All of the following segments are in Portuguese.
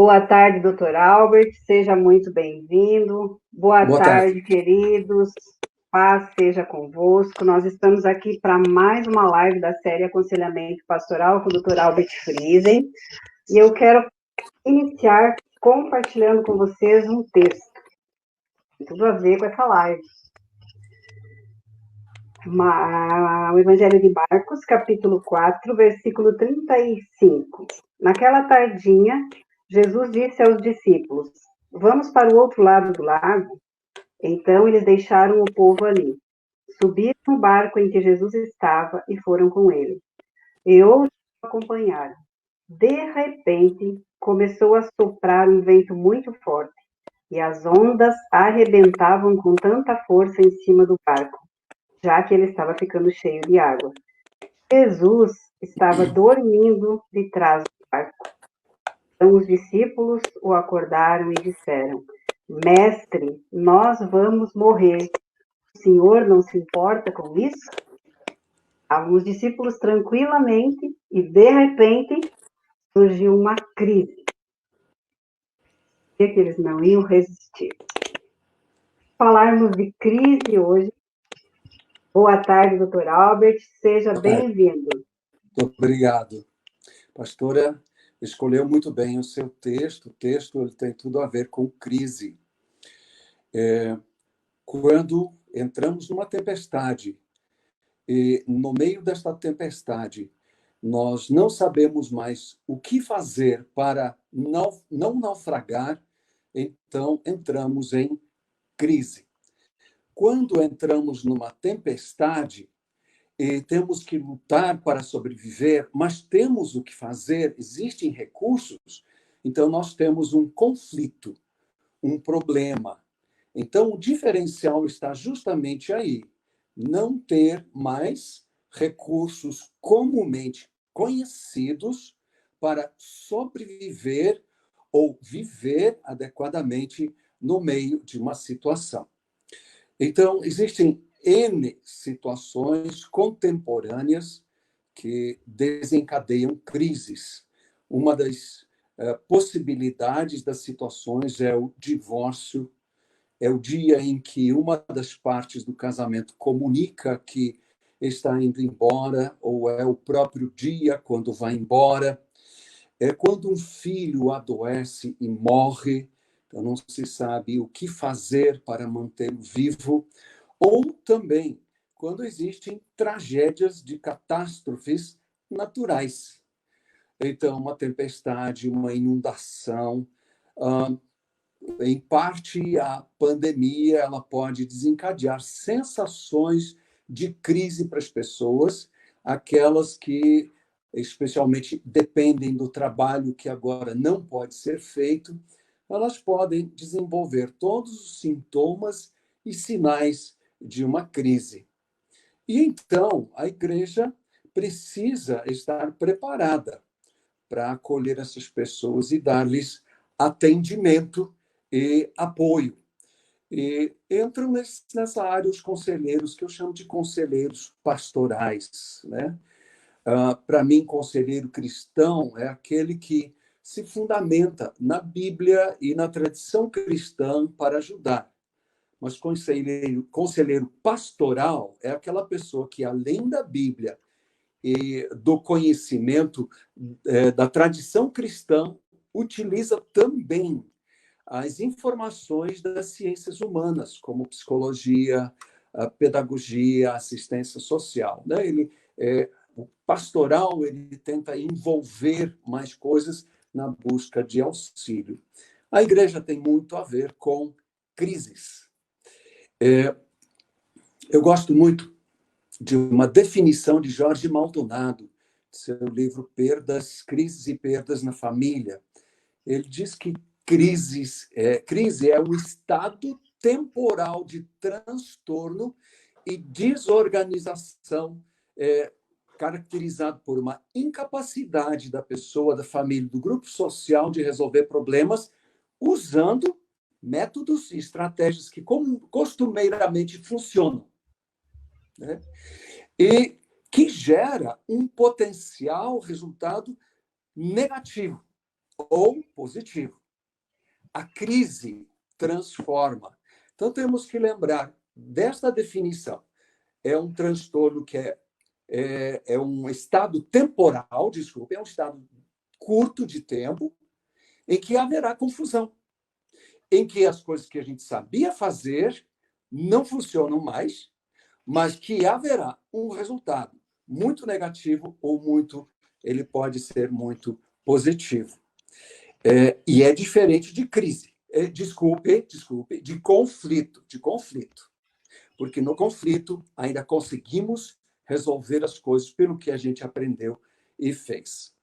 Boa tarde, doutor Albert, seja muito bem-vindo. Boa Boa tarde, tarde. queridos. Paz seja convosco. Nós estamos aqui para mais uma live da série Aconselhamento Pastoral com o doutor Albert Friesen. E eu quero iniciar compartilhando com vocês um texto. Tem tudo a ver com essa live. O Evangelho de Marcos, capítulo 4, versículo 35. Naquela tardinha, Jesus disse aos discípulos: Vamos para o outro lado do lago? Então eles deixaram o povo ali. Subiram no barco em que Jesus estava e foram com ele. E outros o acompanharam. De repente, começou a soprar um vento muito forte, e as ondas arrebentavam com tanta força em cima do barco, já que ele estava ficando cheio de água. Jesus estava dormindo de trás do barco. Então os discípulos o acordaram e disseram: Mestre, nós vamos morrer. O senhor não se importa com isso? Os discípulos tranquilamente e, de repente, surgiu uma crise. Que eles não iam resistir. Falarmos de crise hoje. Boa tarde, doutor Albert. Seja Boa tarde. bem-vindo. Obrigado. Pastora, escolheu muito bem o seu texto. O texto ele tem tudo a ver com crise. Quando entramos numa tempestade, e no meio desta tempestade, nós não sabemos mais o que fazer para não naufragar, então entramos em crise. Quando entramos numa tempestade, e temos que lutar para sobreviver, mas temos o que fazer, existem recursos, então nós temos um conflito, um problema. Então, o diferencial está justamente aí, não ter mais recursos comumente conhecidos para sobreviver ou viver adequadamente no meio de uma situação. Então, existem N situações contemporâneas que desencadeiam crises. Uma das possibilidades das situações é o divórcio, é o dia em que uma das partes do casamento comunica que está indo embora, ou é o próprio dia quando vai embora. É quando um filho adoece e morre, então não se sabe o que fazer para mantê-lo vivo. Ou também quando existem tragédias de catástrofes naturais. Então, uma tempestade, uma inundação. Em parte, a pandemia ela pode desencadear sensações de crise para as pessoas, aquelas que especialmente dependem do trabalho que agora não pode ser feito, elas podem desenvolver todos os sintomas e sinais de uma crise. E então, a igreja precisa estar preparada para acolher essas pessoas e dar-lhes atendimento e apoio. E entram nessa área os conselheiros, que eu chamo de conselheiros pastorais, né? Para mim, conselheiro cristão é aquele que se fundamenta na Bíblia e na tradição cristã para ajudar. Mas conselheiro pastoral é aquela pessoa que, além da Bíblia e do conhecimento da tradição cristã, utiliza também as informações das ciências humanas, como psicologia, a pedagogia, assistência social. Né? O pastoral ele tenta envolver mais coisas na busca de auxílio. A igreja tem muito a ver com crises. Eu gosto muito de uma definição de Jorge Maldonado, de seu livro Crises e Perdas na Família. Ele diz que crise é um estado temporal de transtorno e desorganização caracterizado por uma incapacidade da pessoa, da família, do grupo social de resolver problemas usando métodos e estratégias que costumeiramente funcionam, né? E que gera um potencial resultado negativo. ou positivo. A crise transforma. Então, temos que lembrar desta definição. É um transtorno que é um estado temporal, desculpa, é um estado curto de tempo, em que haverá confusão, em que as coisas que a gente sabia fazer não funcionam mais, mas que haverá um resultado muito negativo ou ele pode ser muito positivo. E é diferente de crise. Desculpe, de conflito. Porque no conflito ainda conseguimos resolver as coisas pelo que a gente aprendeu e fez.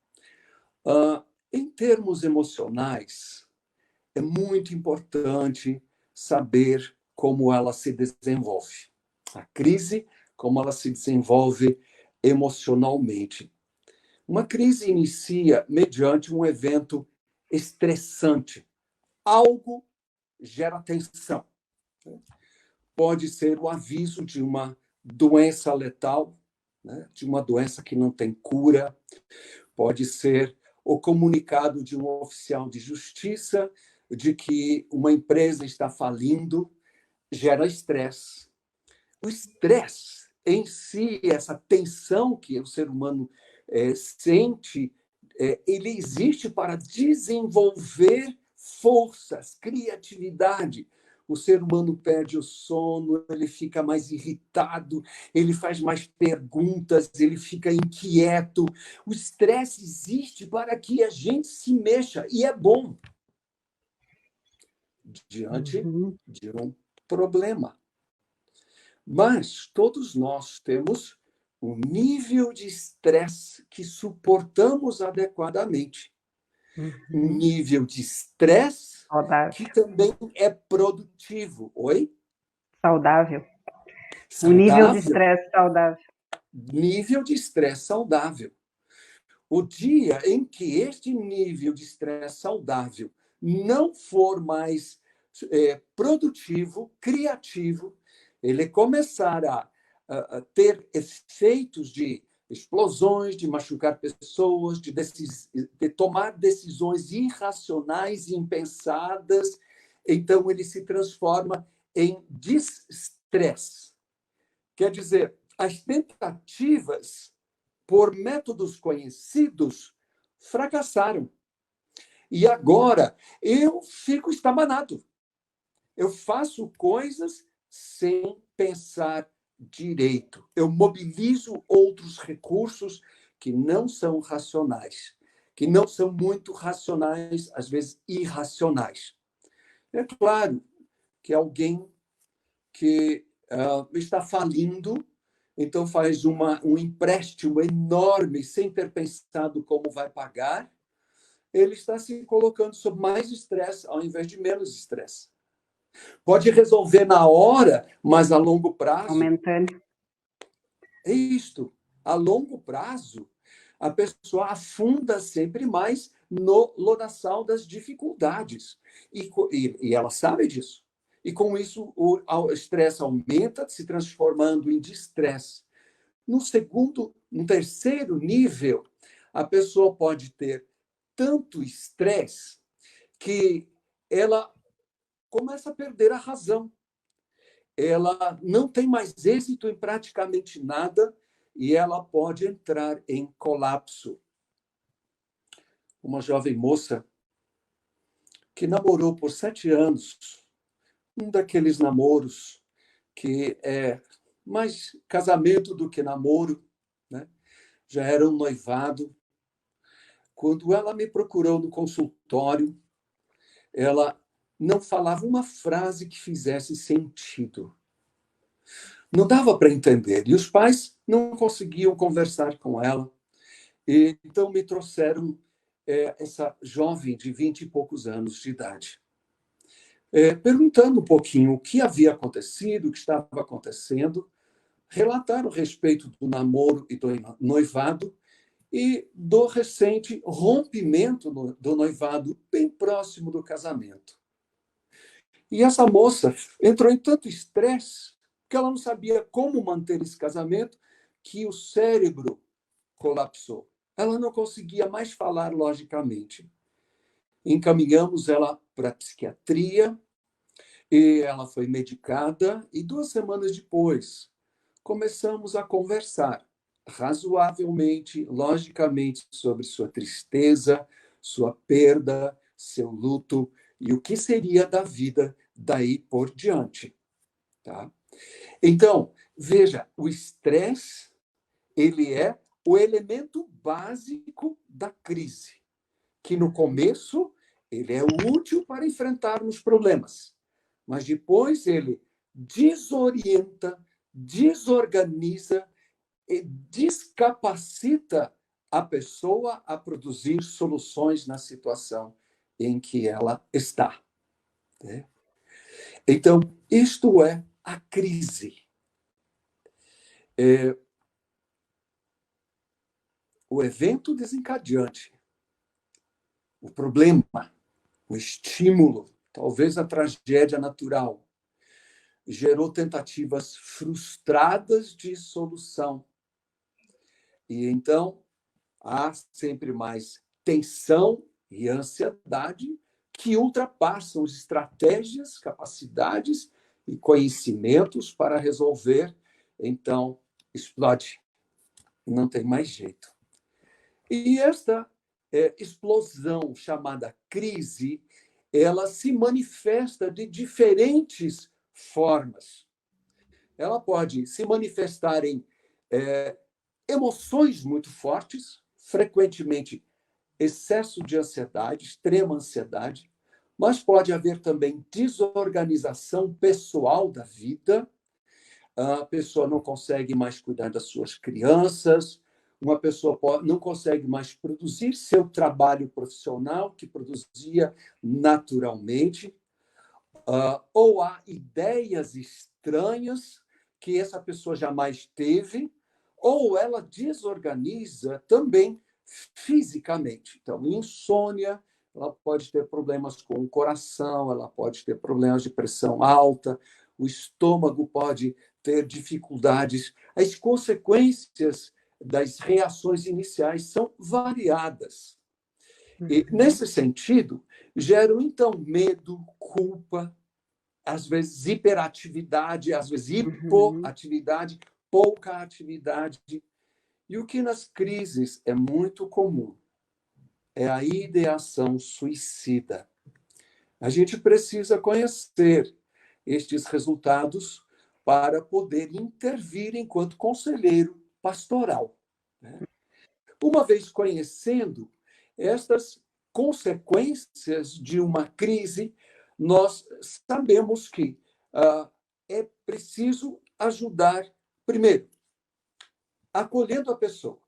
Em termos emocionais, é muito importante saber como ela se desenvolve. A crise, como ela se desenvolve emocionalmente. Uma crise inicia mediante um evento estressante. Algo gera tensão. Pode ser o aviso de uma doença letal, né? De uma doença que não tem cura. Pode ser o comunicado de um oficial de justiça de que uma empresa está falindo, gera estresse. O estresse em si, essa tensão que o ser humano sente, ele existe para desenvolver forças, criatividade. O ser humano perde o sono, ele fica mais irritado, ele faz mais perguntas, ele fica inquieto. O estresse existe para que a gente se mexa, e é bom diante de um problema. Mas todos nós temos um nível de estresse que suportamos adequadamente. Um nível de estresse que também é produtivo. Oi? Saudável. Um nível de Saudável. estresse saudável. Nível de estresse saudável. O dia em que este nível de estresse saudável não for mais produtivo, criativo, ele começará a ter efeitos de explosões, de machucar pessoas, de tomar decisões irracionais e impensadas. Então, ele se transforma em distress. Quer dizer, as tentativas por métodos conhecidos fracassaram. E agora eu fico estabanado. Eu faço coisas sem pensar direito. Eu mobilizo outros recursos que não são racionais, que não são muito racionais, às vezes irracionais. É claro que alguém que está falindo, então faz um empréstimo enorme sem ter pensado como vai pagar, ele está se colocando sob mais estresse ao invés de menos estresse. Pode resolver na hora, mas a longo prazo... Momentâneo. É isto. A longo prazo, a pessoa afunda sempre mais no lodaçal das dificuldades. E ela sabe disso. E com isso, o estresse aumenta, se transformando em distresse. No terceiro nível, a pessoa pode ter tanto estresse que ela começa a perder a razão. Ela não tem mais êxito em praticamente nada e ela pode entrar em colapso. Uma jovem moça que namorou por 7 anos, um daqueles namoros que é mais casamento do que namoro, né? Já era um noivado. Quando ela me procurou no consultório, ela não falava uma frase que fizesse sentido. Não dava para entender. E os pais não conseguiam conversar com ela. E, então, me trouxeram essa jovem de 20 e poucos anos de idade. Perguntando um pouquinho o que havia acontecido, o que estava acontecendo, relataram a respeito do namoro e do noivado e do recente rompimento do noivado, bem próximo do casamento. E essa moça entrou em tanto estresse que ela não sabia como manter esse casamento, que o cérebro colapsou. Ela não conseguia mais falar logicamente. encaminhamos ela para a psiquiatria, e ela foi medicada, e 2 semanas depois, começamos a conversar razoavelmente, logicamente, sobre sua tristeza, sua perda, seu luto e o que seria da vida daí por diante, tá? Então, veja, o estresse, ele é o elemento básico da crise, que no começo ele é útil para enfrentarmos problemas, mas depois ele desorienta, desorganiza e descapacita a pessoa a produzir soluções na situação em que ela está, né? Então, isto é a crise. O evento desencadeante, o problema, o estímulo, talvez a tragédia natural, gerou tentativas frustradas de solução. E então há sempre mais tensão e ansiedade que ultrapassam as estratégias, capacidades e conhecimentos para resolver. Então, explode. Não tem mais jeito. E esta explosão chamada crise, ela se manifesta de diferentes formas. Ela pode se manifestar em emoções muito fortes, frequentemente excesso de ansiedade, extrema ansiedade, mas pode haver também desorganização pessoal da vida. A pessoa não consegue mais cuidar das suas crianças, uma pessoa não consegue mais produzir seu trabalho profissional que produzia naturalmente, ou há ideias estranhas que essa pessoa jamais teve, ou ela desorganiza também fisicamente. Então, insônia, ela pode ter problemas com o coração, ela pode ter problemas de pressão alta, o estômago pode ter dificuldades. As consequências das reações iniciais são variadas. E, nesse sentido, geram, então, medo, culpa, às vezes hiperatividade, às vezes hipoatividade, pouca atividade. E o que nas crises é muito comum é a ideação suicida. A gente precisa conhecer estes resultados para poder intervir enquanto conselheiro pastoral, né? Uma vez conhecendo estas consequências de uma crise, nós sabemos que é preciso ajudar, primeiro, acolhendo a pessoa,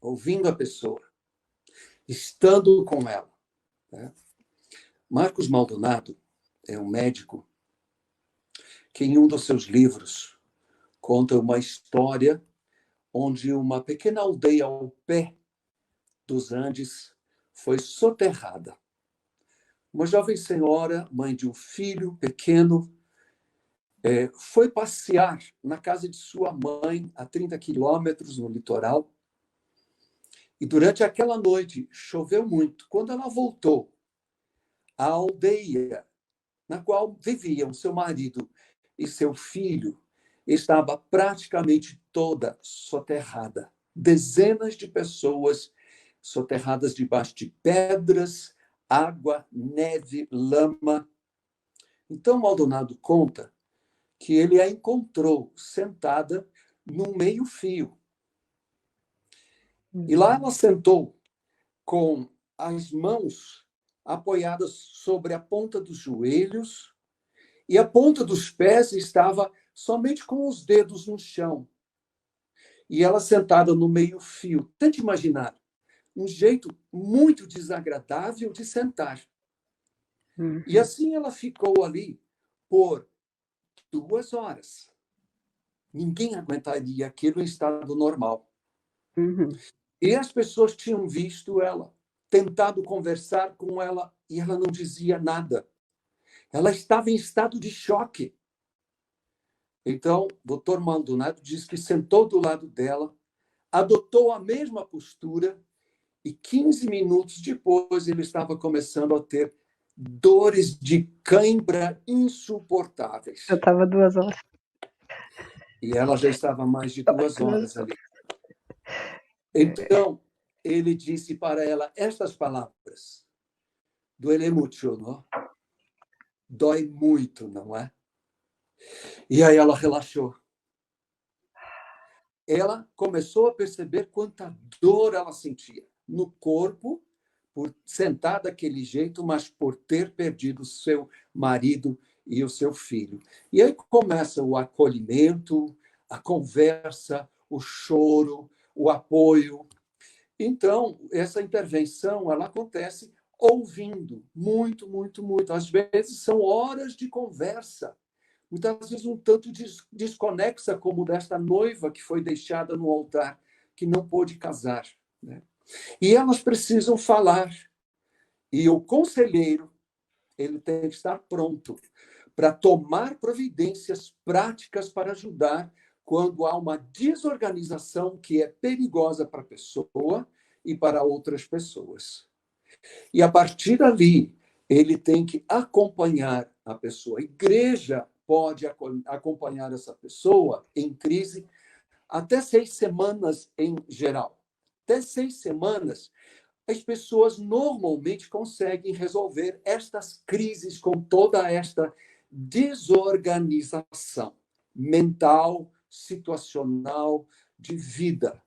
ouvindo a pessoa, estando com ela, né? Marcos Maldonado é um médico que, em um dos seus livros, conta uma história onde uma pequena aldeia ao pé dos Andes foi soterrada. Uma jovem senhora, mãe de um filho pequeno, foi passear na casa de sua mãe, a 30 quilômetros no litoral, e durante aquela noite choveu muito. Quando ela voltou, a aldeia na qual viviam seu marido e seu filho estava praticamente toda soterrada. Dezenas de pessoas soterradas debaixo de pedras, água, neve, lama. Então, Maldonado conta que ele a encontrou sentada no meio-fio. E lá ela sentou com as mãos apoiadas sobre a ponta dos joelhos e a ponta dos pés estava somente com os dedos no chão. E ela sentada no meio-fio. Tente imaginar um jeito muito desagradável de sentar. E assim ela ficou ali por 2 horas. Ninguém aguentaria aquilo em estado normal. E as pessoas tinham visto ela, tentado conversar com ela, e ela não dizia nada. Ela estava em estado de choque. Então, o Dr. Maldonado diz que sentou do lado dela, adotou a mesma postura e 15 minutos depois ele estava começando a ter dores de cãibra insuportáveis. Eu estava 2 horas. E ela já estava mais de 2 horas ali. Então, ele disse para ela estas palavras: duele mucho, não? Dói muito, não é? E aí ela relaxou. Ela começou a perceber quanta dor ela sentia no corpo, por sentar daquele jeito, mas por ter perdido o seu marido e o seu filho. E aí começa o acolhimento, a conversa, o choro, o apoio. Então, essa intervenção, ela acontece ouvindo, muito, muito, muito. Às vezes são horas de conversa, muitas vezes um tanto desconexa, como desta noiva que foi deixada no altar, que não pôde casar, né? E elas precisam falar. E o conselheiro, ele tem que estar pronto para tomar providências práticas para ajudar quando há uma desorganização que é perigosa para a pessoa e para outras pessoas. E a partir dali, ele tem que acompanhar a pessoa. A igreja pode acompanhar essa pessoa em crise até 6 semanas em geral. Até 6 semanas, as pessoas normalmente conseguem resolver estas crises com toda esta desorganização mental, situacional, de vida.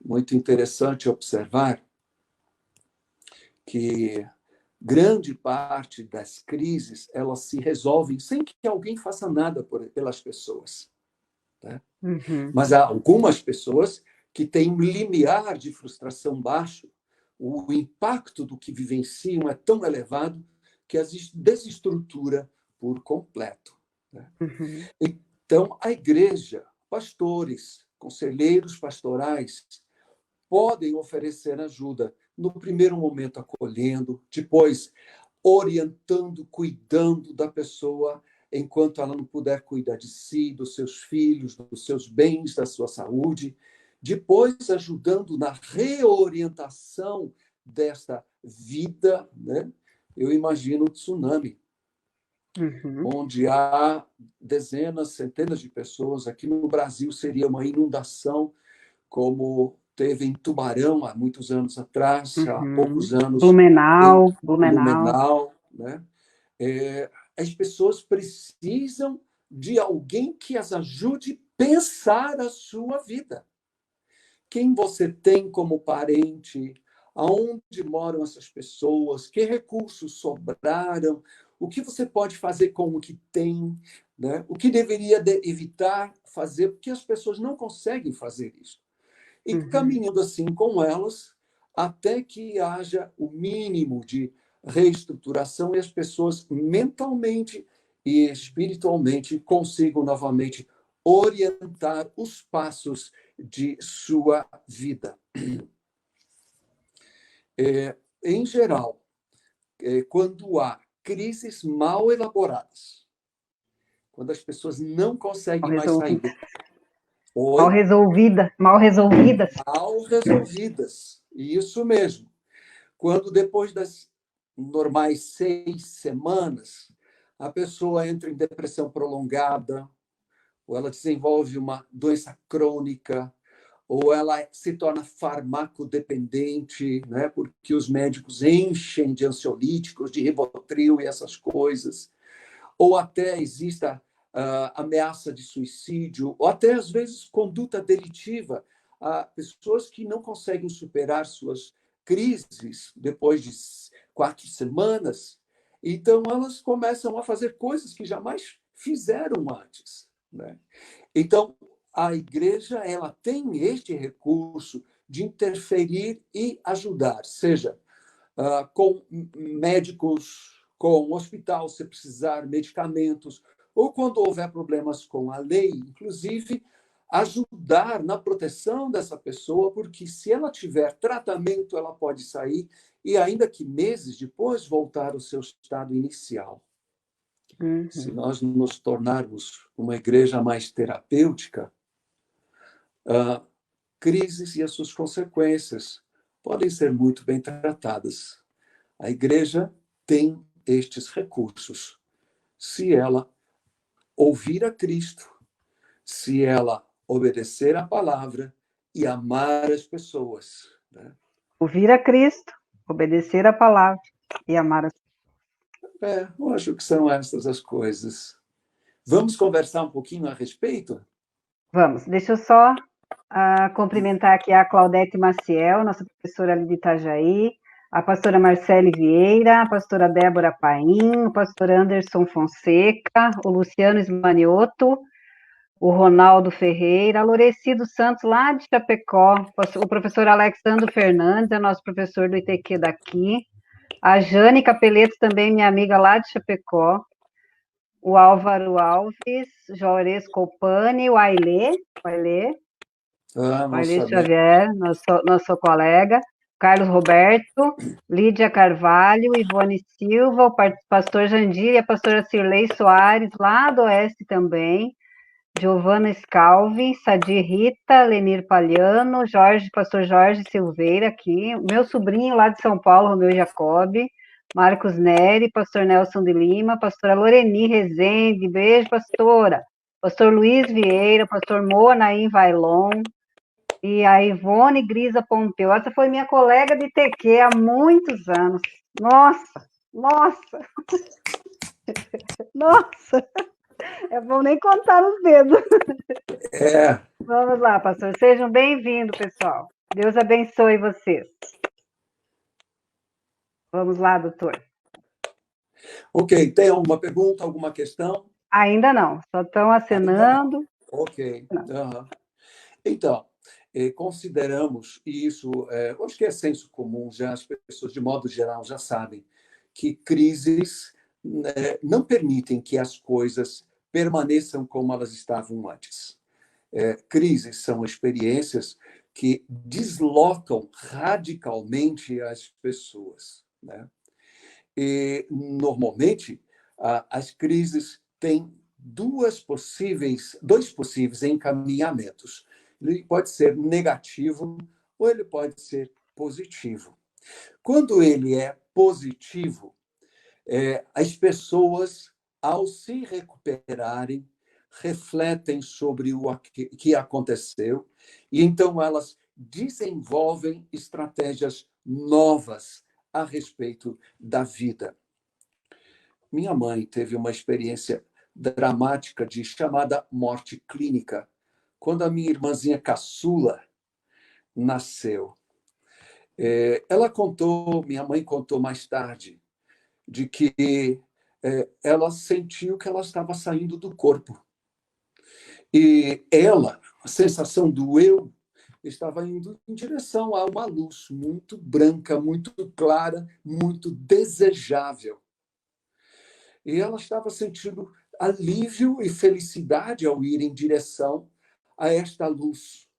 Muito interessante observar que grande parte das crises elas se resolvem sem que alguém faça nada pelas pessoas, né? Uhum. Mas há algumas pessoas que têm um limiar de frustração baixo, o impacto do que vivenciam é tão elevado que as desestrutura por completo, né? Uhum. Então, a igreja, pastores, conselheiros pastorais, podem oferecer ajuda, no primeiro momento acolhendo, depois orientando, cuidando da pessoa enquanto ela não puder cuidar de si, dos seus filhos, dos seus bens, da sua saúde, depois ajudando na reorientação desta vida, né? Eu imagino um tsunami, onde há dezenas, centenas de pessoas. Aqui no Brasil seria uma inundação, como teve em Tubarão há muitos anos atrás, há poucos anos em Blumenau. Blumenau, né? As pessoas precisam de alguém que as ajude a pensar a sua vida. Quem você tem como parente? Aonde moram essas pessoas? Que recursos sobraram? O que você pode fazer com o que tem, né? O que deveria evitar fazer? Porque as pessoas não conseguem fazer isso. E caminhando assim com elas, até que haja o mínimo de reestruturação e as pessoas mentalmente e espiritualmente consigam novamente orientar os passos de sua vida. Em geral, quando há crises mal elaboradas, quando as pessoas não conseguem mais sair... Mal resolvidas. Mal resolvidas, isso mesmo. Quando depois das normais 6 semanas, a pessoa entra em depressão prolongada, ou ela desenvolve uma doença crônica, ou ela se torna farmacodependente, né? Porque os médicos enchem de ansiolíticos, de Rivotril e essas coisas, ou até exista ameaça de suicídio, ou até, às vezes, conduta delitiva. Há pessoas que não conseguem superar suas crises depois de 4 semanas, então elas começam a fazer coisas que jamais fizeram antes, né? Então, a igreja ela tem este recurso de interferir e ajudar, seja com médicos, com hospital, se precisar, medicamentos, ou quando houver problemas com a lei, inclusive ajudar na proteção dessa pessoa, porque se ela tiver tratamento, ela pode sair e, ainda que meses depois, voltar ao seu estado inicial. Se nós nos tornarmos uma igreja mais terapêutica, crises e as suas consequências podem ser muito bem tratadas. A igreja tem estes recursos. Se ela ouvir a Cristo, se ela obedecer à palavra e amar as pessoas, né? Ouvir a Cristo, obedecer a palavra e amar as Eu acho que são essas as coisas. Vamos conversar um pouquinho a respeito? Vamos, deixa eu só cumprimentar aqui a Claudete Maciel, nossa professora ali de Itajaí, a pastora Marcele Vieira, a pastora Débora Paim, o pastor Anderson Fonseca, o Luciano Ismanioto, o Ronaldo Ferreira, a Lorecido Santos, lá de Chapecó, o professor Alexandre Fernandes, é nosso professor do ITQ daqui, a Jane Capeleto, também minha amiga lá de Chapecó, o Álvaro Alves, Juarez Copani, o Ailê Xavier, nosso colega, Carlos Roberto, Lídia Carvalho, Ivone Silva, o pastor Jandir e a pastora Cirlei Soares, lá do Oeste também, Giovana Scalvi, Sadi Rita, Lenir Palhano, pastor Jorge Silveira aqui, meu sobrinho lá de São Paulo, Romeu Jacobi, Marcos Neri, pastor Nelson de Lima, pastora Loreni Rezende, beijo, pastora, pastor Luiz Vieira, pastor Moa Naim Vailon, e a Ivone Grisa Pompeu, essa foi minha colega de TQ há muitos anos, nossa, é bom nem contar os dedos. Vamos lá, pastor. Sejam bem-vindos, pessoal. Deus abençoe vocês. Vamos lá, doutor. Ok. Tem alguma pergunta, alguma questão? Ainda não. Só estão acenando. Ok. Uhum. Então, consideramos, e isso, acho que é senso comum, já as pessoas, de modo geral, já sabem, que crises não permitem que as coisas permaneçam como elas estavam antes. Crises são experiências que deslocam radicalmente as pessoas, né? E, normalmente, as crises têm dois possíveis encaminhamentos. Ele pode ser negativo ou ele pode ser positivo. Quando ele é positivo, as pessoas, ao se recuperarem, refletem sobre o que aconteceu e então elas desenvolvem estratégias novas a respeito da vida. Minha mãe teve uma experiência dramática de chamada morte clínica, quando a minha irmãzinha caçula nasceu. Minha mãe contou mais tarde, de que ela sentiu que ela estava saindo do corpo. E ela, a sensação do eu, estava indo em direção a uma luz muito branca, muito clara, muito desejável. E ela estava sentindo alívio e felicidade ao ir em direção a esta luz.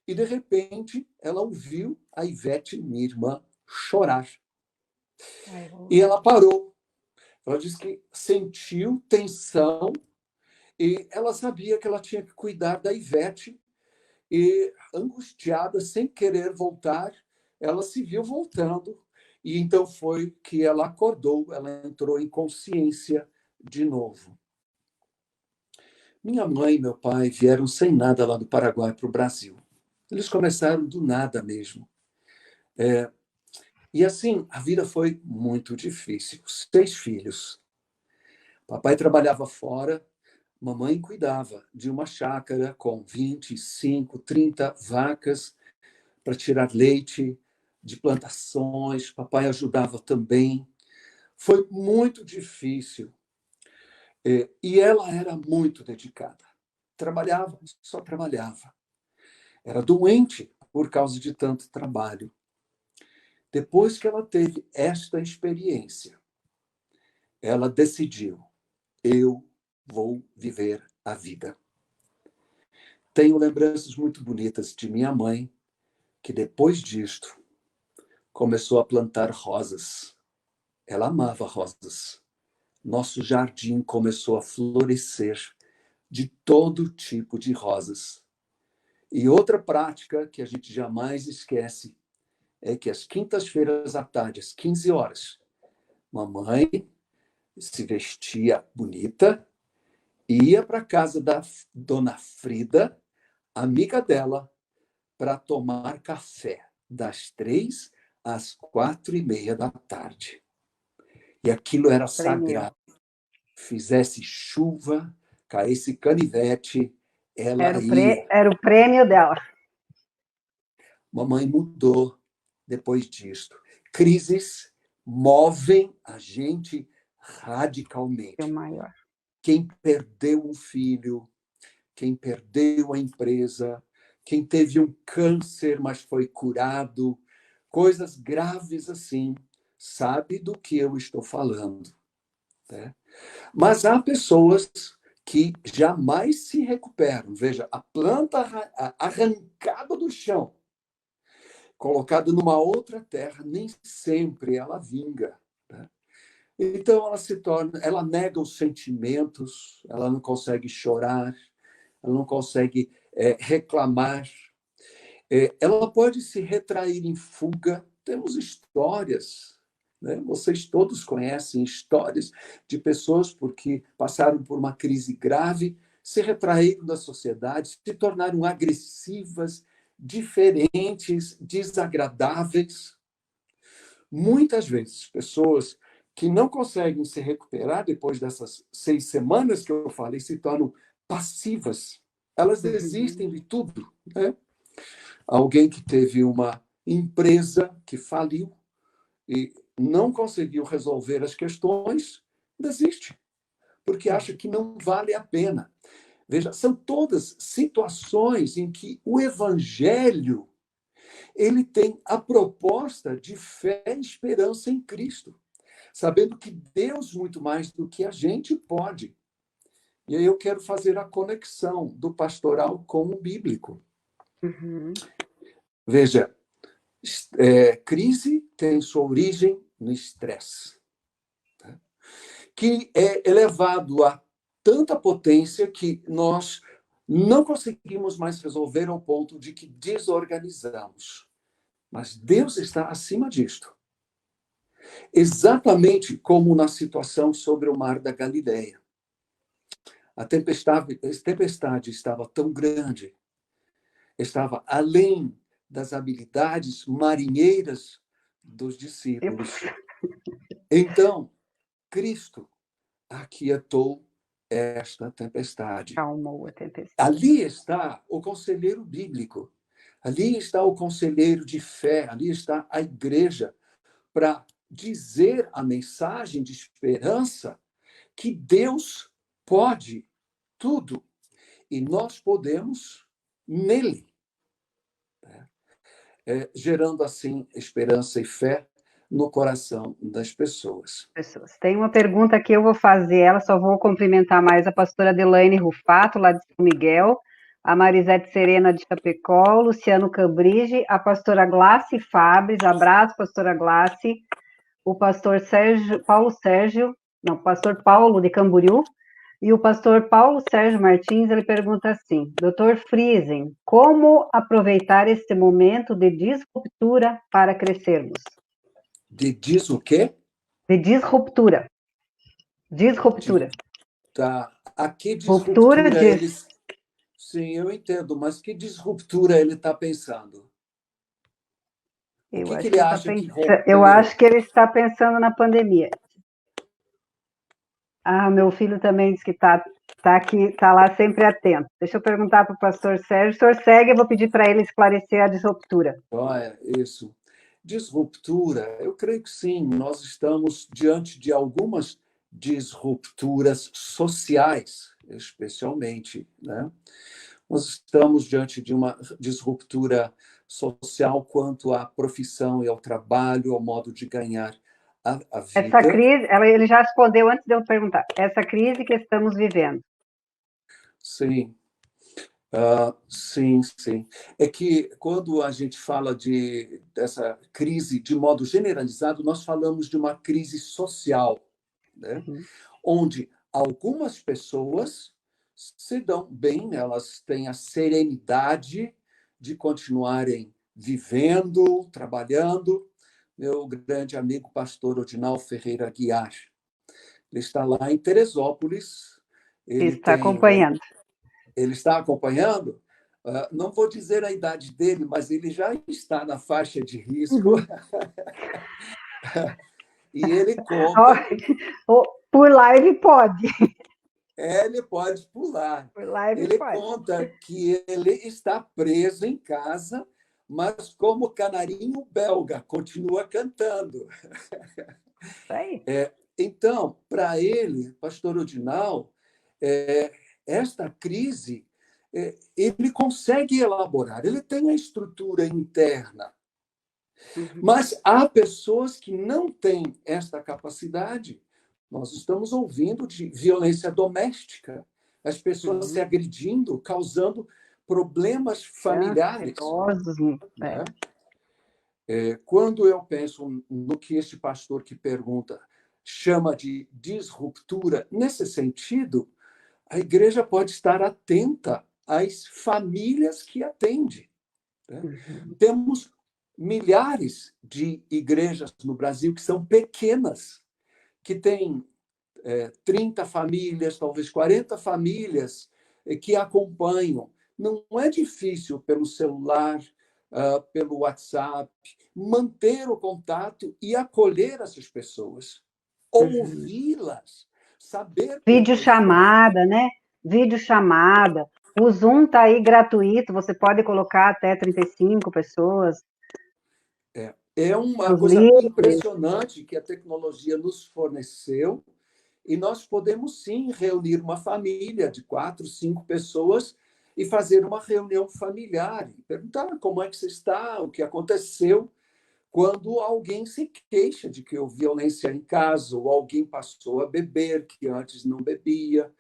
E, de repente, ela ouviu a Ivete, minha irmã, chorar. E ela parou. Ela disse que sentiu tensão e ela sabia que ela tinha que cuidar da Ivete. E, angustiada, sem querer voltar, ela se viu voltando. E então foi que ela acordou, ela entrou em consciência de novo. Minha mãe e meu pai vieram sem nada lá do Paraguai para o Brasil. Eles começaram do nada mesmo. E assim, a vida foi muito difícil. 6 filhos. Papai trabalhava fora, mamãe cuidava de uma chácara com 25, 30 vacas para tirar leite de plantações. Papai ajudava também. Foi muito difícil. E ela era muito dedicada. Trabalhava, só trabalhava. Era doente por causa de tanto trabalho. Depois que ela teve esta experiência, ela decidiu: eu vou viver a vida. Tenho lembranças muito bonitas de minha mãe, que depois disto começou a plantar rosas. Ela amava rosas. Nosso jardim começou a florescer de todo tipo de rosas. E outra prática que a gente jamais esquece é que às quintas-feiras à tarde, às 15 horas, mamãe se vestia bonita, ia para a casa da dona Frida, amiga dela, para tomar café, das 3 às 4:30 da tarde. E aquilo era Prêmio. sagrado. Fizesse chuva, caísse canivete, ela ia. Era o prêmio dela. Mamãe mudou depois disto. Crises movem a gente É o radicalmente. maior. Quem perdeu um filho, quem perdeu a empresa, quem teve um câncer, mas foi curado, coisas graves assim, sabe do que eu estou falando. Né? Mas há pessoas que jamais se recuperam. Veja, a planta arrancada do chão, colocada numa outra terra, nem sempre ela vinga. Né? Então ela se torna, ela nega os sentimentos, ela não consegue chorar, ela não consegue reclamar. Ela pode se retrair em fuga. Temos histórias, né? Vocês todos conhecem histórias de pessoas porque passaram por uma crise grave, se retraíram da sociedade, se tornaram agressivas, diferentes, desagradáveis. Muitas vezes, pessoas que não conseguem se recuperar depois dessas 6 semanas que eu falei se tornam passivas. Elas desistem de tudo, né? Alguém que teve uma empresa que faliu e não conseguiu resolver as questões, desiste, porque acha que não vale a pena. Veja, são todas situações em que o evangelho ele tem a proposta de fé e esperança em Cristo, sabendo que Deus muito mais do que a gente pode. E aí eu quero fazer a conexão do pastoral com o bíblico. Uhum. Veja, crise tem sua origem no estresse, tá? Que é elevado a tanta potência que nós não conseguimos mais resolver ao ponto de que desorganizamos. Mas Deus está acima disto. Exatamente como na situação sobre o mar da Galileia. A tempestade estava tão grande, estava além das habilidades marinheiras dos discípulos. Então, Cristo aquietou esta tempestade. Calmou a tempestade. Ali está o conselheiro bíblico, ali está o conselheiro de fé, ali está a igreja para dizer a mensagem de esperança que Deus pode tudo e nós podemos nele, né? Gerando assim esperança e fé no coração das pessoas. Tem uma pergunta que eu vou fazer, ela só vou cumprimentar mais a pastora Delaine Rufato, lá de São Miguel, a Marisete Serena de Chapecó, o Luciano Cambrige, a pastora Glace Fabres, abraço, pastora Glace, o pastor pastor Paulo de Camboriú, e o pastor Paulo Sérgio Martins, ele pergunta assim, Dr. Friesen, como aproveitar este momento de disruptura para crescermos? Diz o quê? De disruptura. Disruptura. Tá. A que Ruptura disruptura de... eles... Sim, eu entendo, mas que disruptura ele está pensando? O Eu que acho ele que ele está acha que pensando... Eu rompeu? acho que ele está pensando na pandemia. Ah, meu filho também diz que tá aqui, está lá sempre atento. Deixa eu perguntar para o pastor Sérgio. O senhor segue, eu vou pedir para ele esclarecer a disruptura. Olha, isso. Disruptura, eu creio que sim, nós estamos diante de algumas disrupturas sociais, especialmente, né? Nós estamos diante de uma disruptura social quanto à profissão e ao trabalho, ao modo de ganhar a Essa vida. crise, ele já respondeu antes de eu perguntar. Essa crise que estamos vivendo. Sim, sim, sim. É que quando a gente fala dessa crise de modo generalizado, nós falamos de uma crise social, né? Uhum. Onde algumas pessoas se dão bem, elas têm a serenidade de continuarem vivendo, trabalhando. Meu grande amigo pastor Odinal Ferreira Guiar, ele está lá em Teresópolis. Está acompanhando. Ele está acompanhando? Não vou dizer a idade dele, mas ele já está na faixa de risco. Uhum. E ele conta... Por live pode. Ele pode pular. Por live ele pode. conta que ele está preso em casa, mas como canarinho belga, continua cantando. Aí. Então, para ele, pastor Odinal, esta crise, ele consegue elaborar, ele tem a estrutura interna. Mas há pessoas que não têm esta capacidade. Nós estamos ouvindo de violência doméstica, as pessoas se agredindo, causando problemas familiares. Idosos, né? Quando eu penso no que este pastor que pergunta chama de disruptura, nesse sentido, a igreja pode estar atenta às famílias que atende. Né? Temos milhares de igrejas no Brasil que são pequenas, que têm 30 famílias, talvez 40 famílias que acompanham. Não é difícil pelo celular, pelo WhatsApp, manter o contato e acolher essas pessoas, ouvi-las, saber... Videochamada, né? Videochamada. O Zoom está aí gratuito, você pode colocar até 35 pessoas. É uma coisa impressionante que a tecnologia nos forneceu, e nós podemos, sim, reunir uma família de 4, 5 pessoas e fazer uma reunião familiar, e perguntar como é que você está, o que aconteceu, quando alguém se queixa de que houve violência em casa, ou alguém passou a beber, que antes não bebia,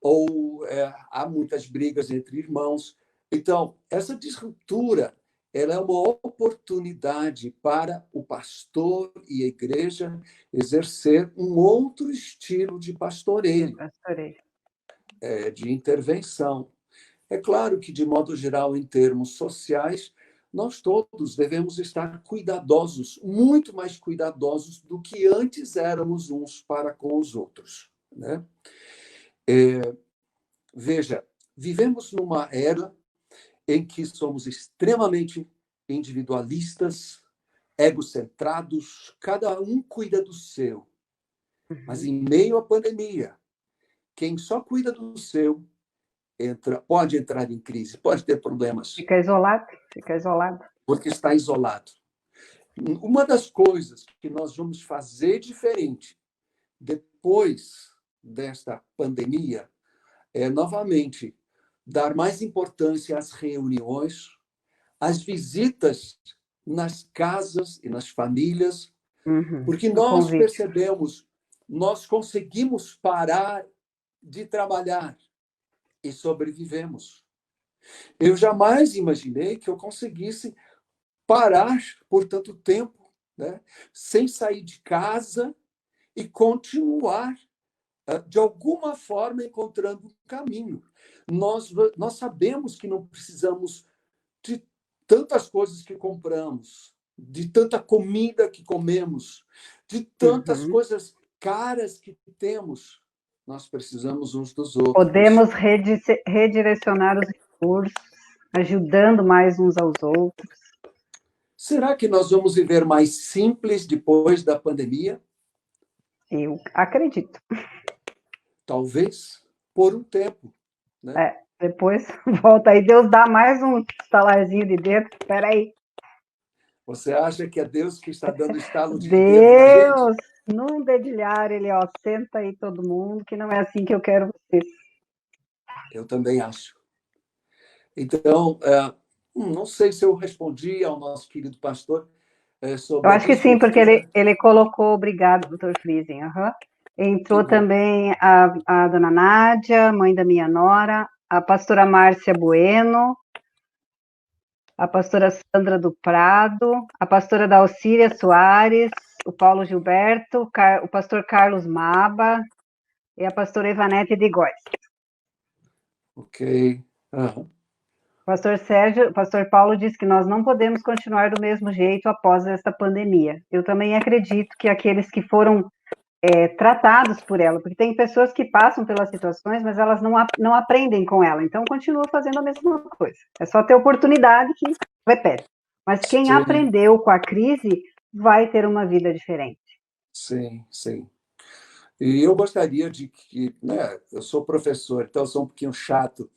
ou há muitas brigas entre irmãos. Então, essa disruptura, ela é uma oportunidade para o pastor e a igreja exercer um outro estilo de pastoreio, de intervenção. É claro que, de modo geral, em termos sociais, nós todos devemos estar cuidadosos, muito mais cuidadosos do que antes éramos uns para com os outros. Né? Veja, vivemos numa era em que somos extremamente individualistas, egocentrados, cada um cuida do seu. Mas em meio à pandemia, quem só cuida do seu pode entrar em crise, pode ter problemas. Fica isolado. Porque está isolado. Uma das coisas que nós vamos fazer diferente depois desta pandemia é, novamente, dar mais importância às reuniões, às visitas nas casas e nas famílias, porque nós percebemos, nós conseguimos parar de trabalhar e sobrevivemos. Eu jamais imaginei que eu conseguisse parar por tanto tempo, né, sem sair de casa e continuar, de alguma forma, encontrando um caminho. Nós sabemos que não precisamos de tantas coisas que compramos, de tanta comida que comemos, de tantas coisas caras que temos. Nós precisamos uns dos outros. Podemos redirecionar os recursos, ajudando mais uns aos outros. Será que nós vamos viver mais simples depois da pandemia? Eu acredito. Talvez por um tempo. Né? Depois volta aí, Deus dá mais um estalarzinho de dedo. Espera aí. Você acha que é Deus que está dando estalo de dedo na gente? Deus, num dedilhar, ele, senta aí todo mundo, que não é assim que eu quero vocês. Eu também acho. Então, não sei se eu respondi ao nosso querido pastor sobre... Eu acho que sim, porque ele colocou, obrigado, doutor Friesen. Entrou também a dona Nádia, mãe da minha nora, a pastora Márcia Bueno, a pastora Sandra do Prado, a pastora Dalcília Soares, o Paulo Gilberto, o pastor Carlos Maba e a pastora Ivanete de Góes. Ok. Uhum. Pastor Sérgio, Pastor Paulo disse que nós não podemos continuar do mesmo jeito após esta pandemia. Eu também acredito que aqueles que foram tratados por ela, porque tem pessoas que passam pelas situações, mas elas não aprendem com ela, então continuam fazendo a mesma coisa. É só ter oportunidade que repete. Mas quem Sim, aprendeu com a crise vai ter uma vida diferente. sim, sim. E eu gostaria de que, né, eu sou professor, então eu sou um pouquinho chato,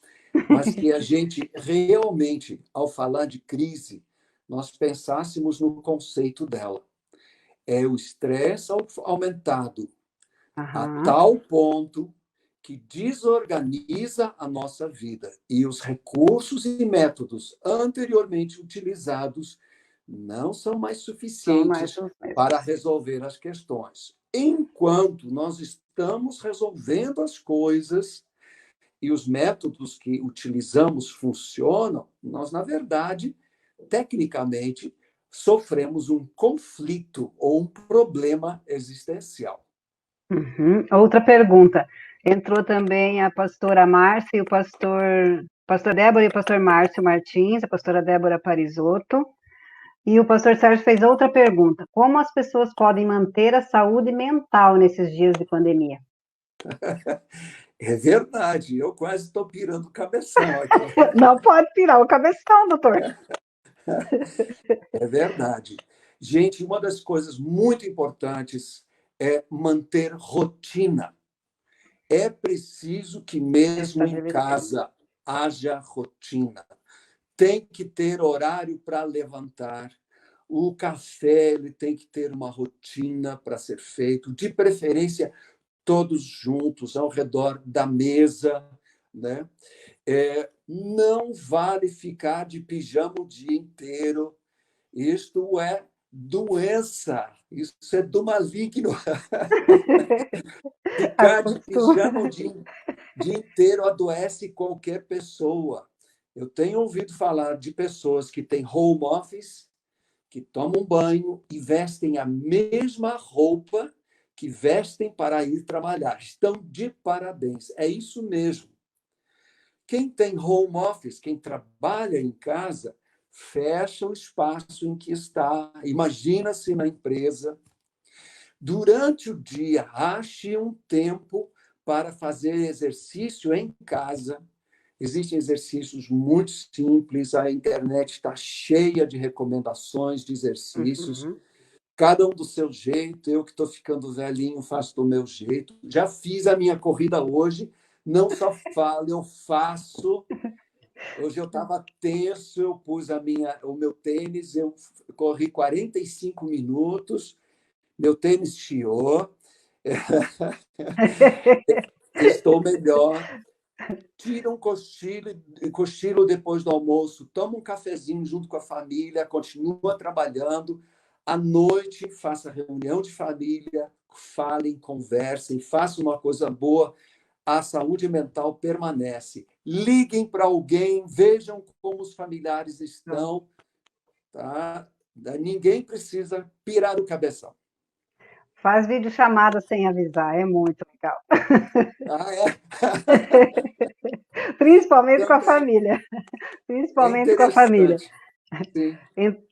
mas que a gente realmente, ao falar de crise, nós pensássemos no conceito dela. É o estresse aumentado a Aham. tal ponto que desorganiza a nossa vida e os recursos e métodos anteriormente utilizados não são mais São mais suficientes os para mesmos. resolver as questões. Enquanto nós estamos resolvendo as coisas e os métodos que utilizamos funcionam, nós, na verdade, tecnicamente, sofremos um conflito ou um problema existencial. Uhum. Outra pergunta. Entrou também a pastora Márcia e o pastor Débora e o pastor Márcio Martins, a pastora Débora Parisotto. E o pastor Sérgio fez outra pergunta: como as pessoas podem manter a saúde mental nesses dias de pandemia? É verdade, eu quase estou pirando o cabeção aqui. Não pode tirar o cabeção, doutor. É verdade. Gente, uma das coisas muito importantes é manter rotina. É preciso que, mesmo em Estabelecendo. casa, haja rotina. Tem que ter horário para levantar. O café ele tem que ter uma rotina para ser feito, de preferência todos juntos ao redor da mesa, né? Não vale ficar de pijama o dia inteiro. Isto é doença. Isso é do maligno. Ficar de pijama o Acostuma. dia inteiro adoece qualquer pessoa. Eu tenho ouvido falar de pessoas que têm home office, que tomam banho e vestem a mesma roupa que vestem para ir trabalhar. Estão de parabéns. É isso mesmo. Quem tem home office, quem trabalha em casa, fecha o espaço em que está. Imagina-se na empresa. Durante o dia, ache um tempo para fazer exercício em casa. Existem exercícios muito simples, a internet está cheia de recomendações de exercícios, Uhum. cada um do seu jeito. Eu que estou ficando velhinho, faço do meu jeito. Já fiz a minha corrida hoje, não só falo, eu faço. Hoje eu estava tenso, eu pus o meu tênis, eu corri 45 minutos, meu tênis chiou, estou melhor. Tira um cochilo depois do almoço, toma um cafezinho junto com a família, continua trabalhando. À noite, faça reunião de família, falem, conversem, façam uma coisa boa. A saúde mental permanece. Liguem para alguém, vejam como os familiares estão. Tá? Ninguém precisa pirar o cabeção. Faz videochamada sem avisar, é muito legal. Ah, é? Principalmente com a Também família. é Principalmente com a família. interessante. Sim.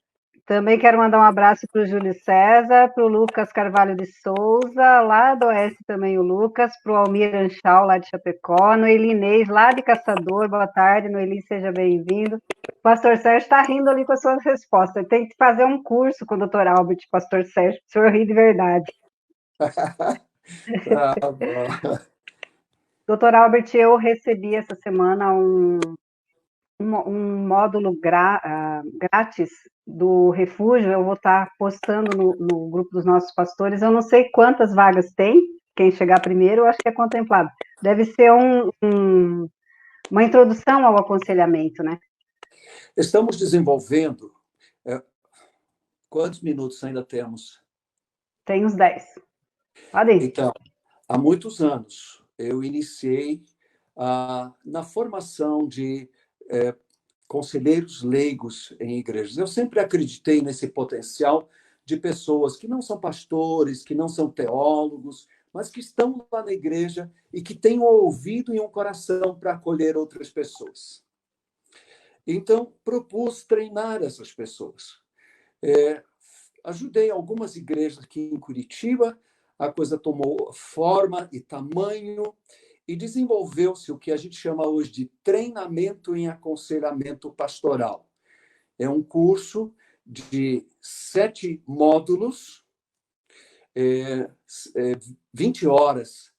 Também quero mandar um abraço para o Júlio César, para o Lucas Carvalho de Souza, lá do Oeste também o Lucas, para o Almir Anchal, lá de Chapecó, Noeli Inês, lá de Caçador, boa tarde, Noeli, seja bem-vindo. O pastor Sérgio está rindo ali com as suas respostas, tem que fazer um curso com o doutor Albert, pastor Sérgio, o senhor ri de verdade. Tá bom. Doutor Albert, eu recebi essa semana um módulo grátis do refúgio, eu vou estar postando no grupo dos nossos pastores. Eu não sei quantas vagas tem, quem chegar primeiro, eu acho que é contemplado. Deve ser uma introdução ao aconselhamento, né? Estamos desenvolvendo. é, Quantos minutos ainda temos? Tem uns 10. Podem. Então, há muitos anos, eu iniciei na formação de conselheiros leigos em igrejas. Eu sempre acreditei nesse potencial de pessoas que não são pastores, que não são teólogos, mas que estão lá na igreja e que têm um ouvido e um coração para acolher outras pessoas. Então, propus treinar essas pessoas. Ajudei algumas igrejas aqui em Curitiba, a coisa tomou forma e tamanho, e desenvolveu-se o que a gente chama hoje de treinamento em aconselhamento pastoral. É um curso de 7 módulos, 20 horas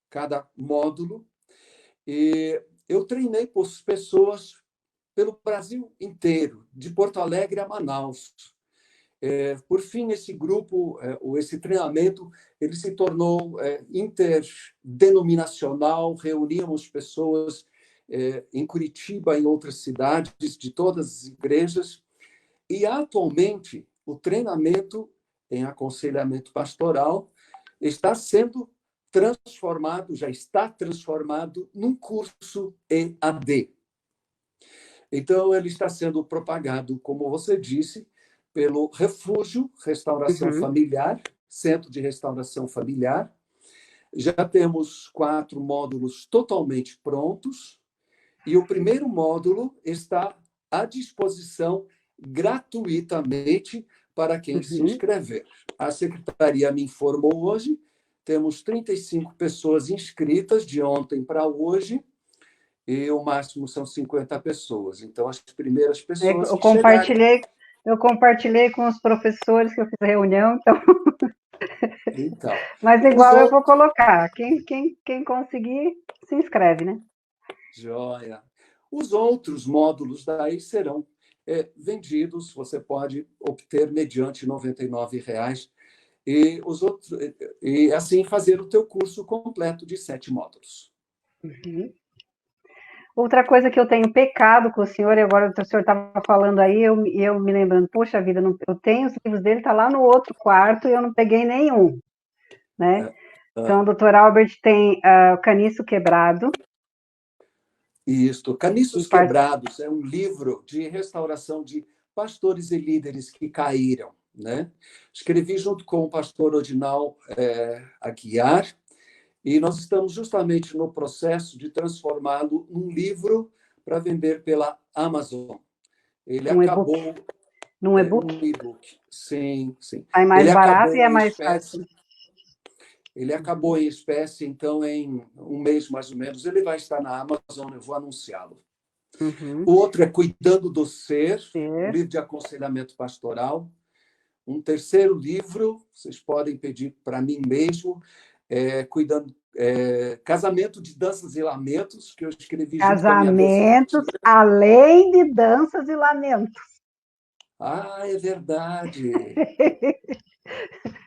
cada módulo, e eu treinei pessoas pelo Brasil inteiro, de Porto Alegre a Manaus. Por fim, esse grupo, esse treinamento, ele se tornou interdenominacional, reuníamos pessoas em Curitiba, em outras cidades, de todas as igrejas, e atualmente o treinamento em aconselhamento pastoral está sendo transformado, já está transformado num curso EAD. Então, ele está sendo propagado, como você disse, pelo Refúgio Restauração Familiar, Centro de Restauração Familiar. Já temos 4 módulos totalmente prontos, e o primeiro módulo está à disposição gratuitamente para quem se inscrever. A secretaria me informou hoje, temos 35 pessoas inscritas de ontem para hoje, e o máximo são 50 pessoas. Então, as primeiras pessoas que chegarem... Eu compartilhei com os professores que eu fiz a reunião, então... Mas igual eu vou colocar. Quem conseguir, se inscreve, né? Joia. Os outros módulos daí serão vendidos, você pode obter mediante R$ 99,00, e assim fazer o teu curso completo de 7 módulos. Outra coisa que eu tenho pecado com o senhor, e agora o senhor estava falando aí, eu me lembrando, poxa vida, eu tenho os livros dele, está lá no outro quarto e eu não peguei nenhum, né? Então, o doutor Albert tem o Caniço Quebrado. Isso, Caniços Quebrados é um livro de restauração de pastores e líderes que caíram, né? Escrevi junto com o pastor Odinal Aguiar, e nós estamos justamente no processo de transformá-lo num livro para vender pela Amazon. Ele acabou... Num e-book? Um e-book, sim, sim. É mais barato e é mais fácil. Ele acabou em espécie, então, em um mês, mais ou menos, ele vai estar na Amazon, eu vou anunciá-lo. O outro é Cuidando do Ser, um livro de aconselhamento pastoral. Um terceiro livro, vocês podem pedir para mim mesmo, Casamento de Danças e Lamentos, que eu escrevi junto com a minha Casamentos, além de danças e lamentos. Ah, é verdade.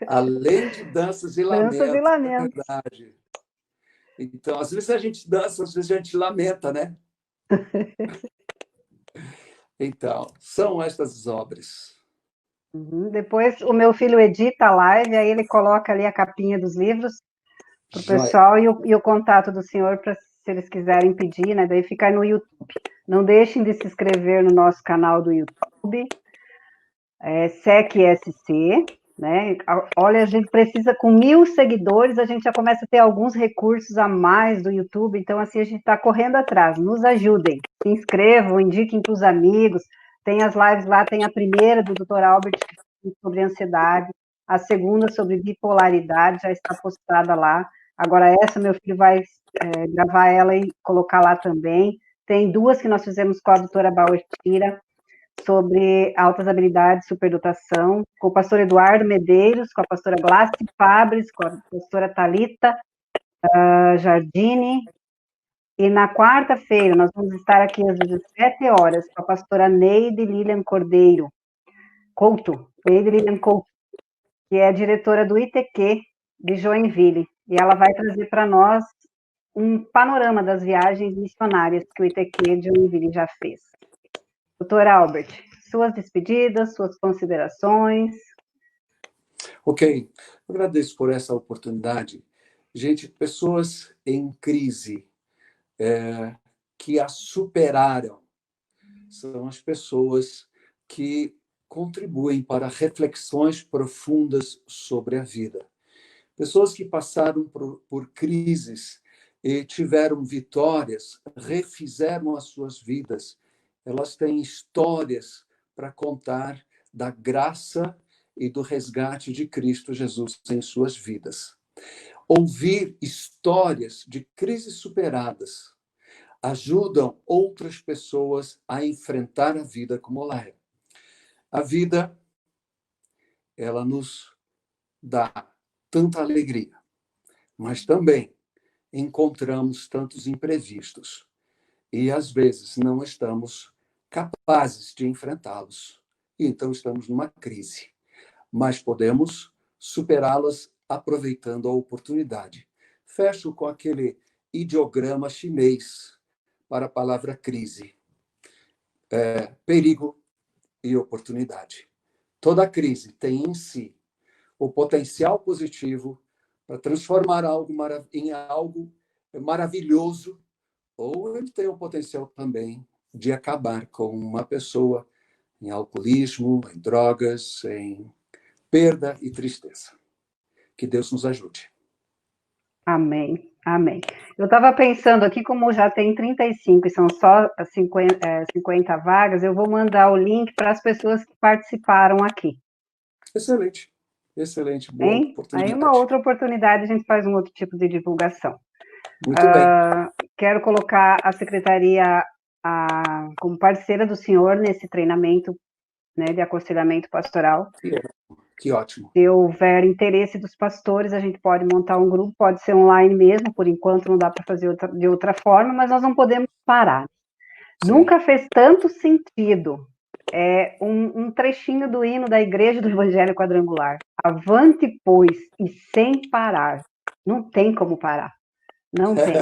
Além de danças e lamentos. Danças e lamentos. É verdade. Então, às vezes a gente dança, às vezes a gente lamenta, né? Então, são estas obras. Depois o meu filho edita a live, aí ele coloca ali a capinha dos livros para o pessoal e o contato do senhor para se eles quiserem pedir, né? Daí fica no YouTube. Não deixem de se inscrever no nosso canal do YouTube, SEC-SC, né? Olha, a gente precisa, com 1.000 seguidores, a gente já começa a ter alguns recursos a mais do YouTube, então assim, a gente está correndo atrás, nos ajudem, se inscrevam, indiquem para os amigos, tem as lives lá, tem a primeira do Dr. Albert sobre ansiedade, a segunda sobre bipolaridade, já está postada lá, agora essa meu filho vai gravar ela e colocar lá também, tem 2 que nós fizemos com a doutora Bauer Tira, sobre altas habilidades, superdotação, com o pastor Eduardo Medeiros, com a pastora Glácia Fabres, com a pastora Thalita Jardine, e na quarta-feira nós vamos estar aqui às 17 horas com a pastora Neide Lilian Couto, que é a diretora do ITQ de Joinville, e ela vai trazer para nós um panorama das viagens missionárias que o ITQ de Joinville já fez. Doutor Albert, suas despedidas, suas considerações. Ok, agradeço por essa oportunidade. Gente, pessoas em crise que a superaram são as pessoas que contribuem para reflexões profundas sobre a vida. Pessoas que passaram por crises e tiveram vitórias, refizeram as suas vidas elas têm histórias para contar da graça e do resgate de Cristo Jesus em suas vidas. Ouvir histórias de crises superadas ajudam outras pessoas a enfrentar a vida como ela é. A vida, ela nos dá tanta alegria, mas também encontramos tantos imprevistos e, às vezes, não estamos capazes de enfrentá-los. E então estamos numa crise, mas podemos superá-las aproveitando a oportunidade. Fecho com aquele ideograma chinês para a palavra crise. Perigo e oportunidade. Toda crise tem em si o potencial positivo para transformar algo em algo maravilhoso, ou ele tem o potencial também de acabar com uma pessoa em alcoolismo, em drogas, em perda e tristeza. Que Deus nos ajude. Amém, amém. Eu estava pensando aqui, como já tem 35 e são só 50 vagas, eu vou mandar o link para as pessoas que participaram aqui. Excelente, excelente, boa oportunidade. Aí uma outra oportunidade a gente faz um outro tipo de divulgação. Muito bem. Quero colocar a secretaria como parceira do senhor nesse treinamento, né, de aconselhamento pastoral. Que ótimo. Se houver interesse dos pastores, a gente pode montar um grupo, pode ser online mesmo, por enquanto não dá para fazer de outra forma, mas nós não podemos parar. Sim. Nunca fez tanto sentido um trechinho do hino da Igreja do Evangelho Quadrangular. Avante, pois, e sem parar. Não tem como parar. Não tem.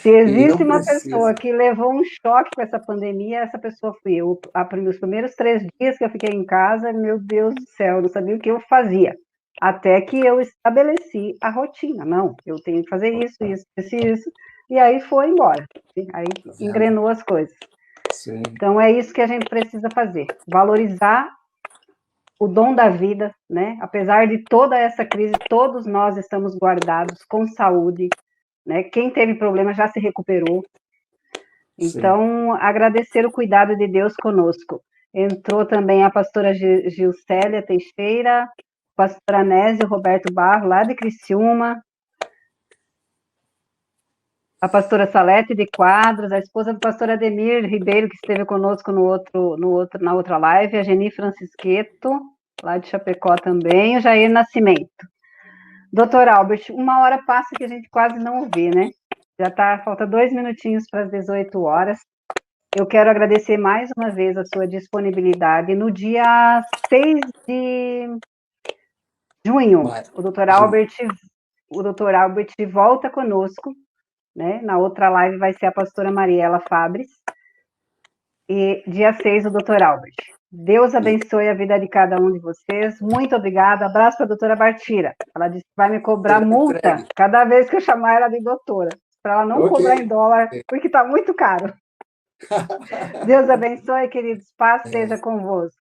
Se existe uma pessoa que levou um choque com essa pandemia, essa pessoa fui eu. Os primeiros 3 dias que eu fiquei em casa, meu Deus do céu, eu não sabia o que eu fazia. Até que eu estabeleci a rotina. Não, eu tenho que fazer isso, e aí foi embora. Aí engrenou as coisas. Sim. Então é isso que a gente precisa fazer. Valorizar o dom da vida, né? Apesar de toda essa crise, todos nós estamos guardados com saúde, né? Quem teve problema já se recuperou. Então, agradecer o cuidado de Deus conosco. Entrou também a pastora Gilcélia Teixeira, pastora Anésio Roberto Barro, lá de Criciúma, a pastora Salete de Quadros, a esposa do pastor Ademir Ribeiro, que esteve conosco na outra live, a Geni Francisqueto, lá de Chapecó também, o Jair Nascimento. Doutor Albert, 1 hora passa que a gente quase não vê, né? Falta 2 minutinhos para as 18 horas. Eu quero agradecer mais uma vez a sua disponibilidade. No dia 6 de junho, o doutor Albert volta conosco, né? Na outra live vai ser a pastora Mariela Fabres. E dia 6, o doutor Albert. Deus abençoe a vida de cada um de vocês. Muito obrigada. Abraço para a doutora Bartira. Ela disse que vai me cobrar multa cada vez que eu chamar ela de doutora, para ela não cobrar em dólar, porque está muito caro. Deus abençoe, queridos. Paz seja convosco.